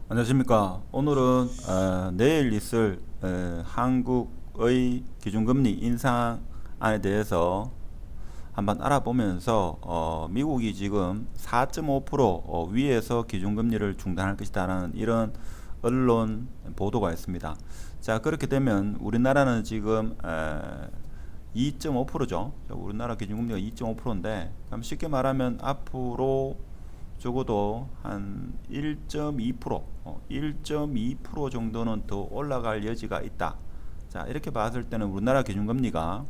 안녕하십니까. 오늘은 내일 있을 한국의 기준금리 인상안에 대해서 한번 알아보면서 미국이 지금 4.5% 위에서 기준금리를 중단할 것이다라는 이런 언론 보도가 있습니다. 자, 그렇게 되면 우리나라는 지금 2.5%죠. 우리나라 기준금리가 2.5%인데 그럼 쉽게 말하면 앞으로 적어도 한 1.2%, 1.2% 정도는 더 올라갈 여지가 있다. 자, 이렇게 봤을 때는 우리나라 기준금리가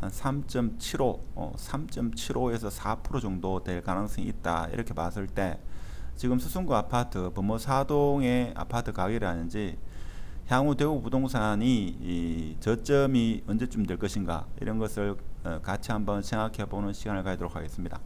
한 3.75, 3.75에서 4% 정도 될 가능성이 있다. 이렇게 봤을 때 지금 수성구 아파트, 범어사동의 아파트 가격이라든지 향후 대구 부동산이 이 저점이 언제쯤 될 것인가 이런 것을 같이 한번 생각해 보는 시간을 가지도록 하겠습니다.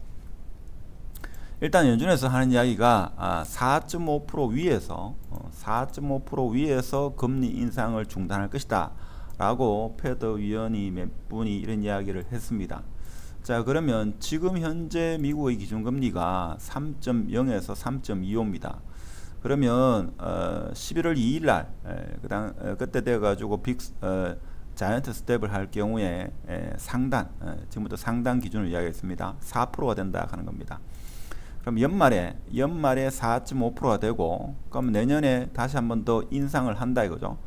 일단 연준에서 하는 이야기가 4.5% 위에서 4.5% 위에서 금리 인상을 중단할 것이다 라고 패드 위원이 몇 분이 이런 이야기를 했습니다. 자, 그러면 지금 현재 미국의 기준금리가 3.0에서 3.25입니다. 그러면 11월 2일 날 그때 돼 가지고 자이언트 스텝을 할 경우에 상단 지금부터 상단 기준을 이야기했습니다. 4%가 된다 하는 겁니다. 그럼 연말에 4.5%가 되고, 그럼 내년에 다시 한 번 더 인상을 한다 이거죠.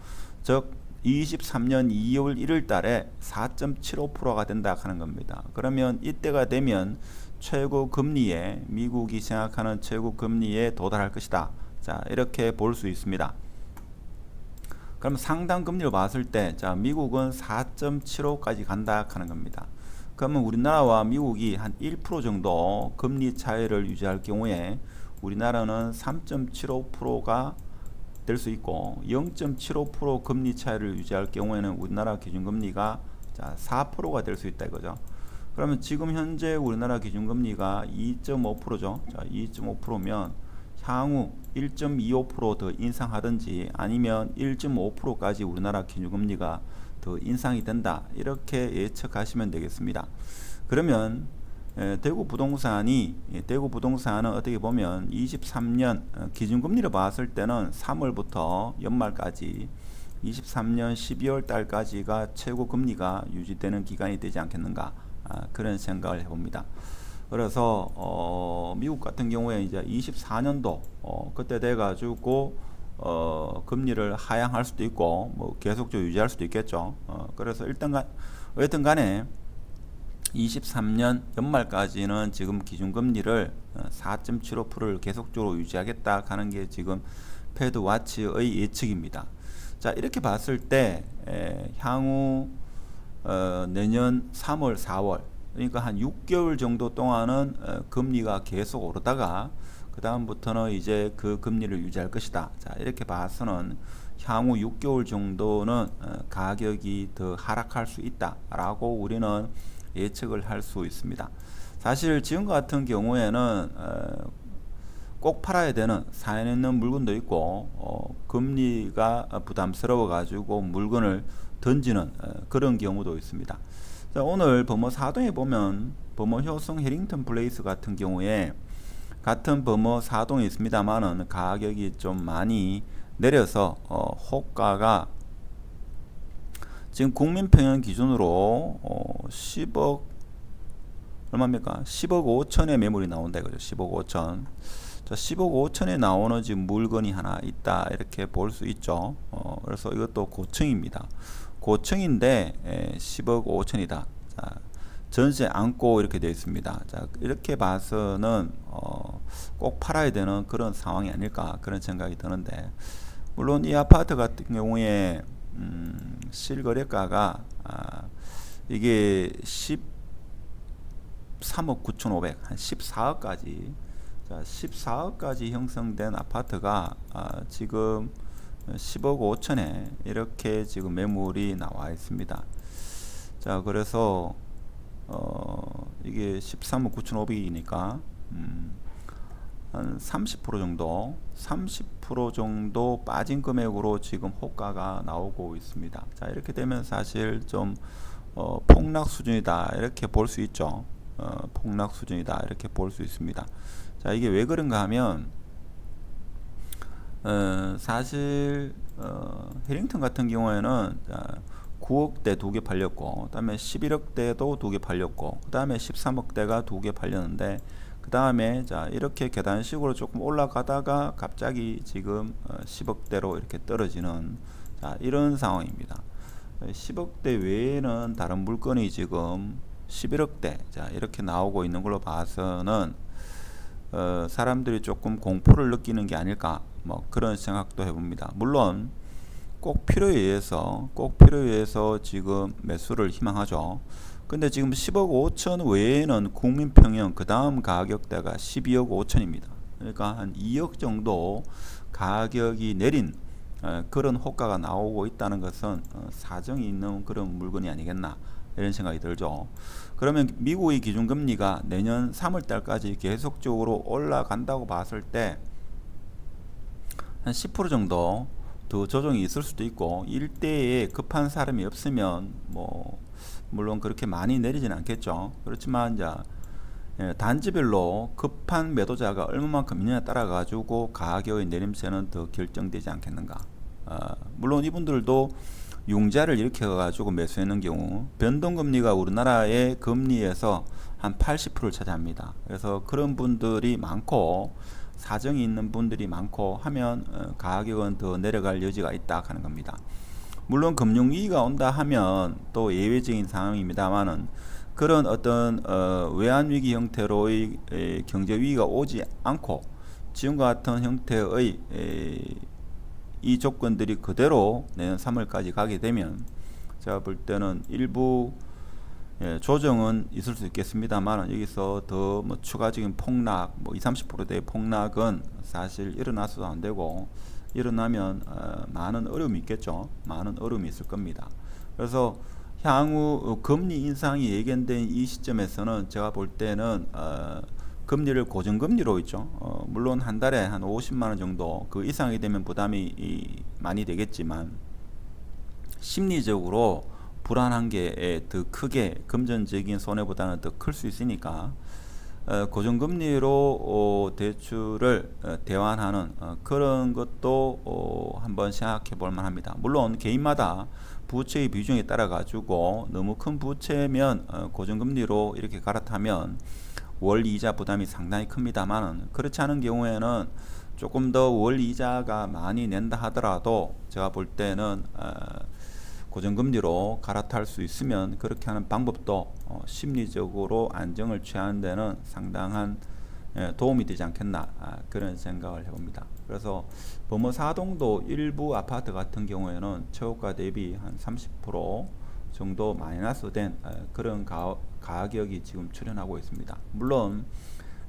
즉 23년 2월 1일 달에 4.75%가 된다 하는 겁니다. 그러면 이때가 되면 최고 금리에 미국이 생각하는 최고 금리에 도달할 것이다. 자, 이렇게 볼 수 있습니다. 그럼 상당 금리로 봤을 때, 자, 미국은 4.75까지 간다 하는 겁니다. 그러면 우리나라와 미국이 한 1% 정도 금리 차이를 유지할 경우에 우리나라는 3.75%가 될 수 있고 0.75% 금리 차이를 유지할 경우에는 우리나라 기준금리가 4%가 될 수 있다 이거죠. 그러면 지금 현재 우리나라 기준금리가 2.5%죠. 자, 2.5%면 향후 1.25%더 인상하든지 아니면 1.5%까지 우리나라 기준금리가 더 인상이 된다 이렇게 예측하시면 되겠습니다. 그러면 대구 부동산은 어떻게 보면 23년 기준금리를 봤을 때는 3월부터 연말까지 23년 12월 달까지가 최고 금리가 유지되는 기간이 되지 않겠는가 그런 생각을 해봅니다. 그래서 미국 같은 경우에 이제 24년도 그때 돼 가지고 금리를 하향할 수도 있고 뭐 계속적으로 유지할 수도 있겠죠. 그래서 어쨌든 간에 23년 연말까지는 지금 기준금리를 4.75%를 계속적으로 유지하겠다 하는 게 지금 패드 와치의 예측입니다. 자, 이렇게 봤을 때 향후 내년 3월, 4월 그러니까 한 6개월 정도 동안은 금리가 계속 오르다가 그 다음부터는 이제 그 금리를 유지할 것이다. 자, 이렇게 봐서는 향후 6개월 정도는 가격이 더 하락할 수 있다라고 우리는 예측을 할 수 있습니다. 사실 지금 같은 경우에는 꼭 팔아야 되는 사연 있는 물건도 있고 금리가 부담스러워 가지고 물건을 던지는 그런 경우도 있습니다. 자, 오늘 범어 사동에 보면 범어 효성 해링턴 플레이스 같은 경우에 같은 범어 사동이 있습니다만은 가격이 좀 많이 내려서 호가가 지금 국민평형 기준으로 10억 얼마입니까? 10억 5천의 매물이 나온다 이거죠. 10억 5천. 자, 10억 5천에 나오는 지금 물건이 하나 있다 이렇게 볼 수 있죠. 그래서 이것도 고층입니다. 고층인데 10억 5천이다. 자, 전세 안고 이렇게 되어 있습니다. 자, 이렇게 봐서는 꼭 팔아야 되는 그런 상황이 아닐까 그런 생각이 드는데, 물론 이 아파트 같은 경우에 실거래가가 이게 13억 9,500, 한 14억까지, 자, 14억까지 형성된 아파트가 지금 10억 5천에 이렇게 지금 매물이 나와 있습니다. 자, 그래서 이게 13억 9,500이니까 한 30% 정도 빠진 금액으로 지금 호가가 나오고 있습니다. 자, 이렇게 되면 사실 좀 폭락 수준이다 이렇게 볼 수 있죠. 폭락 수준이다 이렇게 볼 수 있습니다. 자, 이게 왜 그런가 하면 사실 해링턴 같은 경우에는 9억대 2개 팔렸고, 그 다음에 11억대도 2개 팔렸고, 그 다음에 13억대가 2개 팔렸는데, 그 다음에 자 이렇게 계단식으로 조금 올라가다가 갑자기 지금 10억대로 이렇게 떨어지는 자 이런 상황입니다. 10억대 외에는 다른 물건이 지금 11억대 자 이렇게 나오고 있는 걸로 봐서는 사람들이 조금 공포를 느끼는 게 아닐까 뭐 그런 생각도 해봅니다. 물론 꼭 필요에 의해서 지금 매수를 희망하죠. 근데 지금 10억 5천 외에는 국민평형 그 다음 가격대가 12억 5천입니다. 그러니까 한 2억 정도 가격이 내린 그런 호가가 나오고 있다는 것은 사정이 있는 그런 물건이 아니겠나 이런 생각이 들죠. 그러면 미국의 기준금리가 내년 3월달까지 계속적으로 올라간다고 봤을 때 한 10% 정도 더 조정이 있을 수도 있고, 일대에 급한 사람이 없으면 뭐 물론 그렇게 많이 내리지는 않겠죠. 그렇지만 이제 단지별로 급한 매도자가 얼마만큼 있느냐에 따라 가지고 가격의 내림세는 더 결정되지 않겠는가. 물론 이분들도 융자를 일으켜 가지고 매수하는 경우 변동금리가 우리나라의 금리에서 한 80%를 차지합니다. 그래서 그런 분들이 많고 사정이 있는 분들이 많고 하면 가격은 더 내려갈 여지가 있다 하는 겁니다. 물론 금융위기가 온다 하면 또 예외적인 상황입니다만은 그런 어떤 외환위기 형태로의 경제위기가 오지 않고 지금과 같은 형태의 이 조건들이 그대로 내년 3월까지 가게 되면 제가 볼 때는 일부 조정은 있을 수 있겠습니다만 여기서 더 뭐 추가적인 폭락 뭐 20-30%대의 폭락은 사실 일어나서도 안 되고 일어나면 많은 어려움이 있겠죠. 많은 어려움이 있을 겁니다. 그래서 향후 금리 인상이 예견된 이 시점에서는 제가 볼 때는 금리를 고정금리로 있죠. 물론 한 달에 한 50만원 정도 그 이상이 되면 부담이 많이 되겠지만 심리적으로 불안한 게 더 크게 금전적인 손해보다는 더 클 수 있으니까 고정금리로 대출을 대환하는 그런 것도 한번 생각해 볼 만합니다. 물론 개인마다 부채의 비중에 따라 가지고 너무 큰 부채면 고정금리로 이렇게 갈아타면 월 이자 부담이 상당히 큽니다만 그렇지 않은 경우에는 조금 더 월 이자가 많이 낸다 하더라도 제가 볼 때는 고정금리로 갈아탈 수 있으면 그렇게 하는 방법도 심리적으로 안정을 취하는 데는 상당한 도움이 되지 않겠나 그런 생각을 해봅니다. 그래서 범어사동도 일부 아파트 같은 경우에는 최고가 대비 한 30% 정도 마이너스 된 그런 가격이 지금 출현하고 있습니다. 물론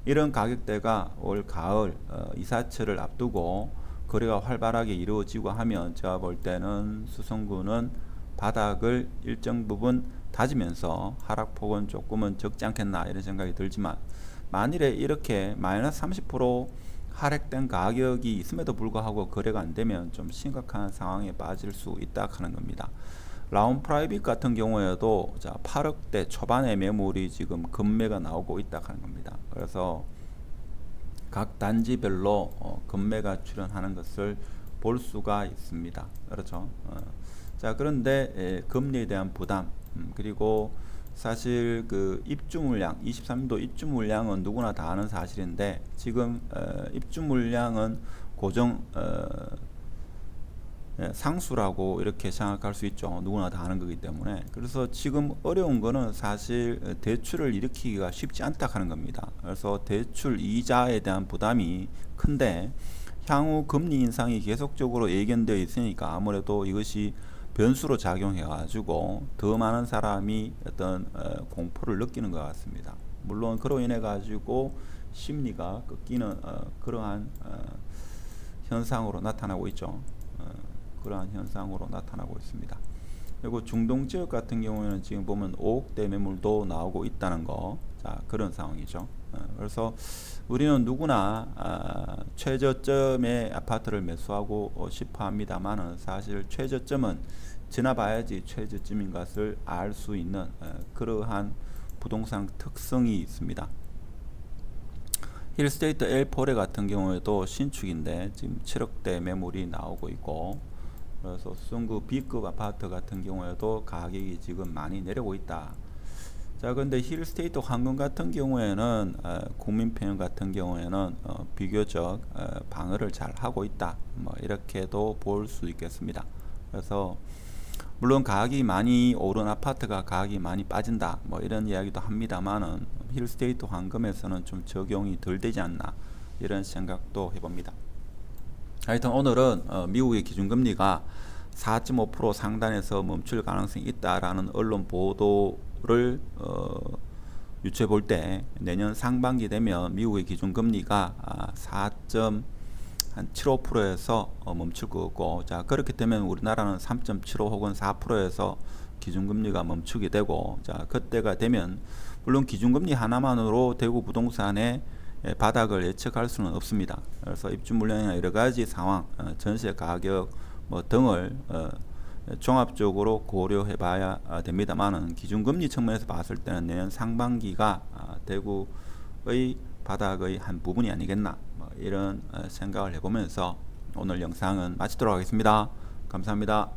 이런 가격대가 올 가을 이사철을 앞두고 거래가 활발하게 이루어지고 하면 제가 볼 때는 수성구는 바닥을 일정 부분 다지면서 하락폭은 조금은 적지 않겠나 이런 생각이 들지만 만일에 이렇게 마이너스 30% 하락된 가격이 있음에도 불구하고 거래가 안 되면 좀 심각한 상황에 빠질 수 있다 하는 겁니다. 라운 프라이빗 같은 경우에도 자 8억대 초반의 매물이 지금 급매가 나오고 있다 하는 겁니다. 그래서 각 단지별로 급매가 출현하는 것을 볼 수가 있습니다. 그렇죠. 자 그런데 금리에 대한 부담 그리고 사실 그 입주 물량 23도 입주 물량은 누구나 다 아는 사실인데 지금 입주 물량은 고정 상수라고 이렇게 생각할 수 있죠. 누구나 다 아는 거기 때문에. 그래서 지금 어려운 거는 사실 대출을 일으키기가 쉽지 않다 하는 겁니다. 그래서 대출 이자에 대한 부담이 큰데 향후 금리 인상이 계속적으로 예견되어 있으니까 아무래도 이것이 변수로 작용해 가지고 더 많은 사람이 어떤 공포를 느끼는 것 같습니다. 물론 그로 인해 가지고 심리가 꺾이는 그러한 현상으로 나타나고 있죠. 그러한 현상으로 나타나고 있습니다. 그리고 중동 지역 같은 경우에는 지금 보면 5억대 매물도 나오고 있다는 거, 자 그런 상황이죠. 그래서 우리는 누구나 최저점의 아파트를 매수하고 싶어 합니다만은 사실 최저점은 지나봐야지 최저점인 것을 알 수 있는 그러한 부동산 특성이 있습니다. 힐스테이트 L4래 같은 경우에도 신축인데 지금 7억대 매물이 나오고 있고, 그래서 수성구 B급 아파트 같은 경우에도 가격이 지금 많이 내려오고 있다. 자, 근데 힐스테이트 황금 같은 경우에는 국민평형 같은 경우에는 비교적 방어를 잘 하고 있다. 뭐 이렇게도 볼 수 있겠습니다. 그래서 물론 가격이 많이 오른 아파트가 가격이 많이 빠진다. 뭐 이런 이야기도 합니다만은 힐스테이트 황금에서는 좀 적용이 덜 되지 않나 이런 생각도 해봅니다. 하여튼 오늘은 미국의 기준금리가 4.5% 상단에서 멈출 가능성이 있다라는 언론 보도를 유추해 볼 때 내년 상반기 되면 미국의 기준금리가 4.75%에서 멈출 거고, 자 그렇게 되면 우리나라는 3.75 혹은 4%에서 기준금리가 멈추게 되고, 자 그때가 되면 물론 기준금리 하나만으로 대구 부동산의 바닥을 예측할 수는 없습니다. 그래서 입주 물량이나 여러 가지 상황, 전세 가격 뭐 등을 종합적으로 고려해 봐야 됩니다만은 기준금리 측면에서 봤을 때는 내년 상반기가 대구의 바닥의 한 부분이 아니겠나, 뭐 이런 생각을 해보면서 오늘 영상은 마치도록 하겠습니다. 감사합니다.